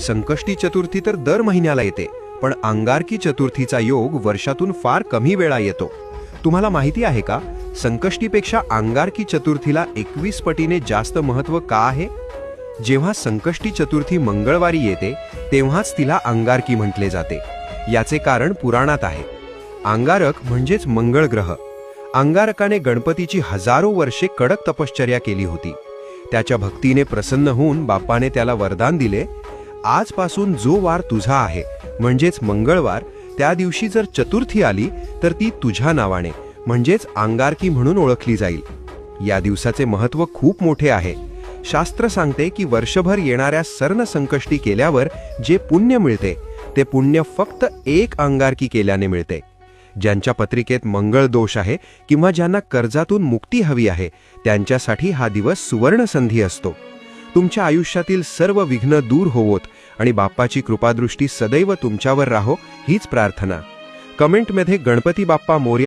संकष्टी चतुर्थी तर दर महिन्याला येते, पण अंगारकी चतुर्थीचा योग वर्षातून फार कमी वेळा येतो. तुम्हाला माहिती आहे का, संकष्टीपेक्षा अंगारकी चतुर्थीला 21 पटीने जास्त महत्त्व का आहे? जेव्हा संकष्टी चतुर्थी मंगळवारी येते तेव्हाच तिला अंगारकी म्हटले जाते. याचे कारण पुराणात आहे. अंगारक म्हणजेच मंगळ ग्रह. अंगारकाने गणपतीची हजारो वर्षे कडक तपश्चर्या केली होती. त्याच्या भक्तीने प्रसन्न होऊन बाप्पाने त्याला वरदान दिले, आजपासून जो वार तुझा आहे म्हणजेच मंगळवार, त्या दिवशी जर चतुर्थी आली तर ती तुझ्या नावाने म्हणजेच अंगारकी म्हणून ओळखली जाईल. या दिवसाचे महत्त्व खूप मोठे आहे. शास्त्र सांगते की वर्षभर येणाऱ्या सर्ण संकष्टी केल्यावर जे पुण्य मिळते ते पुण्य फक्त एक अंगारकी केल्याने मिळते. ज्यांच्या पत्रिकेत मंगळ दोष आहे किंवा ज्यांना कर्जातून मुक्ती हवी आहे त्यांच्यासाठी हा दिवस सुवर्ण संधी असतो. तुमच्या आयुष्यातील सर्व विघ्न दूर होवोत आणि बाप्पाची कृपादृष्टी सदैव तुमच्यावर राहो हीच प्रार्थना. कमेंटमध्ये गणपती बाप्पा मोरया